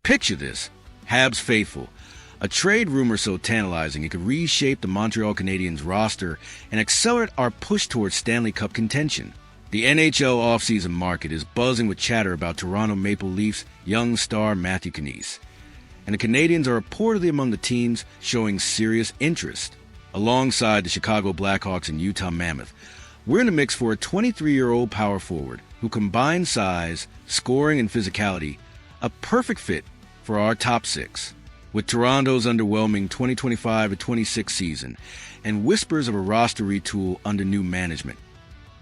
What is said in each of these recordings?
Picture this. Habs faithful. A trade rumor so tantalizing it could reshape the Montreal Canadiens roster and accelerate our push towards Stanley Cup contention. The NHL offseason market is buzzing with chatter about Toronto Maple Leafs young star Matthew Knies. And the Canadiens are reportedly among the teams showing serious interest. Alongside the Chicago Blackhawks and Utah Mammoth, we're in the mix for a 23-year-old power forward who combines size, scoring, and physicality, a perfect fit for our top six. With Toronto's underwhelming 2025-26 season and whispers of a roster retool under new management,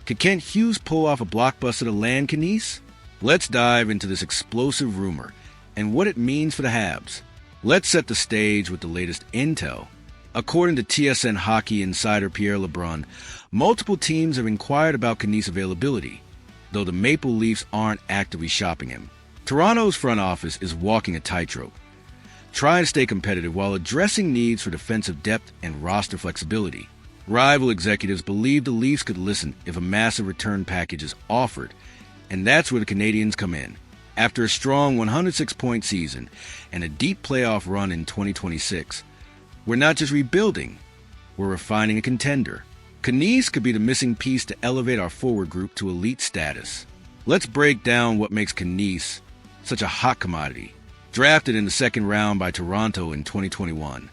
could Kent Hughes pull off a blockbuster to land Kenise? Let's dive into this explosive rumor and what it means for the Habs. Let's set the stage with the latest intel. According to TSN hockey insider Pierre LeBrun, multiple teams have inquired about Kenise availability, though the Maple Leafs aren't actively shopping him. Toronto's front office is walking a tightrope, trying to stay competitive while addressing needs for defensive depth and roster flexibility. Rival executives believe the Leafs could listen if a massive return package is offered, and that's where the Canadiens come in. After a strong 106-point season and a deep playoff run in 2026, we're not just rebuilding, we're refining a contender. Kenise could be the missing piece to elevate our forward group to elite status. Let's break down what makes Kenise such a hot commodity. Drafted in the second round by Toronto in 2021,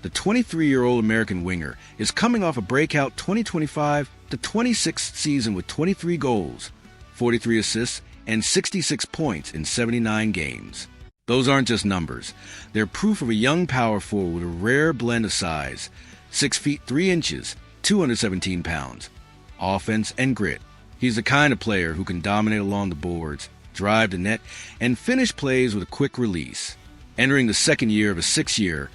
the 23-year-old American winger is coming off a breakout 2025-26 season with 23 goals, 43 assists, and 66 points in 79 games. Those aren't just numbers. They're proof of a young power forward with a rare blend of size, 6 feet 3 inches, 217 pounds, offense, and grit. He's the kind of player who can dominate along the boards, drive the net, and finish plays with a quick release. Entering the second year of a 6-year,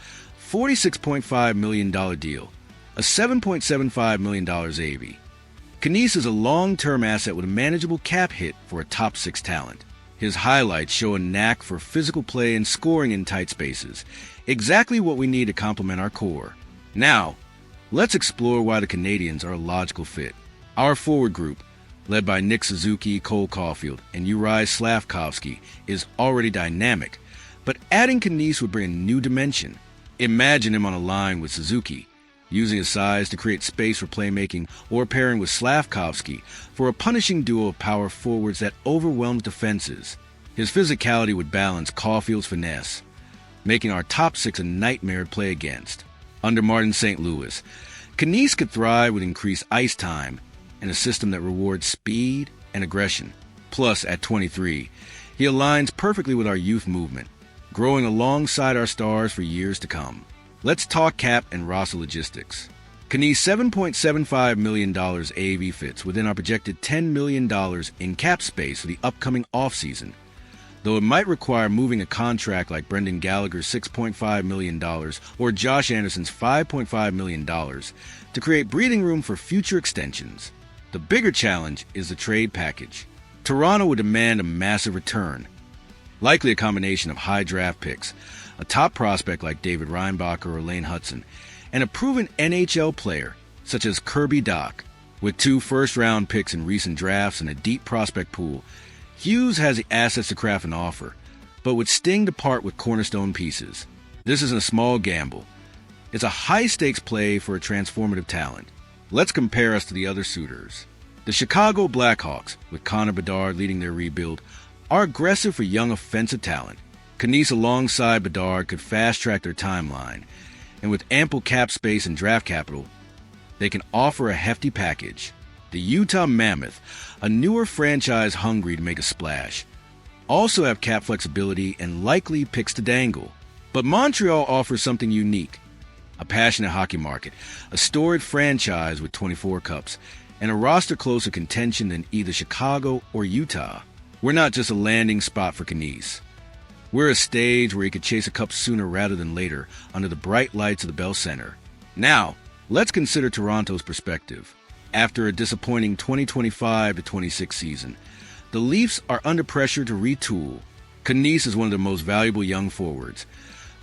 $46.5 million deal, a $7.75 million AV. Kenise is a long-term asset with a manageable cap hit for a top 6 talent. His highlights show a knack for physical play and scoring in tight spaces, exactly what we need to complement our core. Now, let's explore why the Canadiens are a logical fit. Our forward group, led by Nick Suzuki, Cole Caulfield, and Uri Slavkovsky, is already dynamic, but adding Kenise would bring a new dimension. Imagine him on a line with Suzuki, using his size to create space for playmaking, or pairing with Slavkovsky for a punishing duo of power forwards that overwhelmed defenses. His physicality would balance Caulfield's finesse, making our top 6 a nightmare to play against. Under Martin St. Louis, Kenise could thrive with increased ice time and a system that rewards speed and aggression. Plus, at 23, he aligns perfectly with our youth movement, growing alongside our stars for years to come. Let's talk cap and roster logistics. Kenise $7.75 million AAV fits within our projected $10 million in cap space for the upcoming offseason, though it might require moving a contract like Brendan Gallagher's $6.5 million or Josh Anderson's $5.5 million to create breathing room for future extensions. The bigger challenge is the trade package. Toronto would demand a massive return, likely a combination of high draft picks, a top prospect like David Reinbacher or Lane Hudson, and a proven NHL player such as Kirby Dach. With 2 first-round picks in recent drafts and a deep prospect pool, Hughes has the assets to craft an offer, but would sting to part with cornerstone pieces. This isn't a small gamble. It's a high-stakes play for a transformative talent. Let's compare us to the other suitors. The Chicago Blackhawks, with Connor Bedard leading their rebuild, are aggressive for young offensive talent. Kenise alongside Bedard could fast-track their timeline, and with ample cap space and draft capital, they can offer a hefty package. The Utah Mammoth, a newer franchise hungry to make a splash, also have cap flexibility and likely picks to dangle. But Montreal offers something unique: a passionate hockey market, a storied franchise with 24 cups, and a roster closer contention than either Chicago or Utah. We're not just a landing spot for Kenise. We're a stage where he could chase a cup sooner rather than later under the bright lights of the Bell Center. Now, let's consider Toronto's perspective. After a disappointing 2025-26 season, the Leafs are under pressure to retool. Kenise is one of the most valuable young forwards,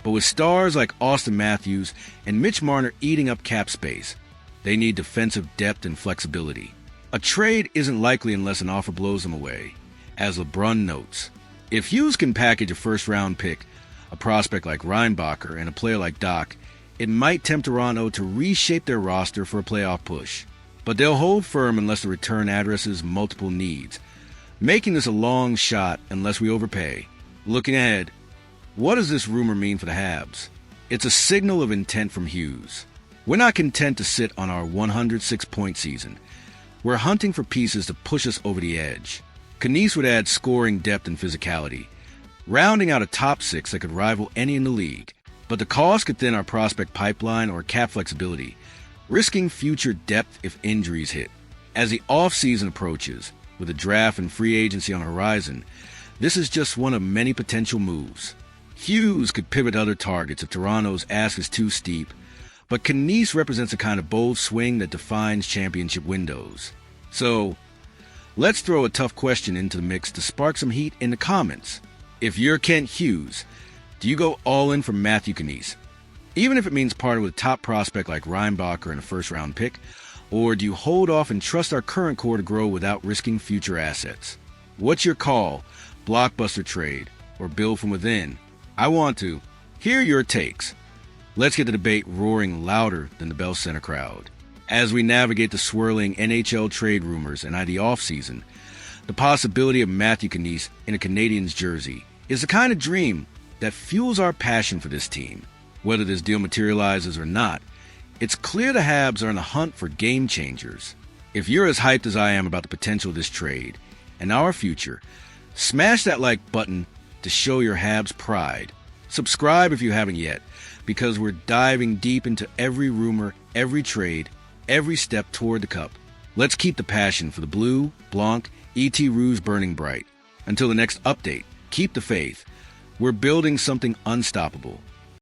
but with stars like Austin Matthews and Mitch Marner eating up cap space, they need defensive depth and flexibility. A trade isn't likely unless an offer blows them away. As LeBrun notes, if Hughes can package a first-round pick, a prospect like Reinbacher, and a player like Doc, it might tempt Toronto to reshape their roster for a playoff push. But they'll hold firm unless the return addresses multiple needs, making this a long shot unless we overpay. Looking ahead, what does this rumor mean for the Habs? It's a signal of intent from Hughes. We're not content to sit on our 106-point season. We're hunting for pieces to push us over the edge. Kenise would add scoring depth and physicality, rounding out a top six that could rival any in the league. But the cost could thin our prospect pipeline or cap flexibility, risking future depth if injuries hit. As the offseason approaches, with the draft and free agency on the horizon, this is just one of many potential moves. Hughes could pivot other targets if Toronto's ask is too steep, but Kenise represents a kind of bold swing that defines championship windows. So, let's throw a tough question into the mix to spark some heat in the comments. If you're Kent Hughes, do you go all in for Matthew Kenise, even if it means parting with a top prospect like Reinbacher and a first-round pick, or do you hold off and trust our current core to grow without risking future assets? What's your call? Blockbuster trade or build from within? I want to hear your takes. Let's get the debate roaring louder than the Bell Center crowd. As we navigate the swirling NHL trade rumors and the offseason, the possibility of Matthew Kenise in a Canadiens jersey is the kind of dream that fuels our passion for this team. Whether this deal materializes or not, it's clear the Habs are in the hunt for game changers. If you're as hyped as I am about the potential of this trade and our future, smash that like button to show your Habs pride. Subscribe if you haven't yet, because we're diving deep into every rumor, every trade, every step toward the cup. Let's keep the passion for the blue, blanc, ET Rouge burning bright. Until the next update, keep the faith. We're building something unstoppable.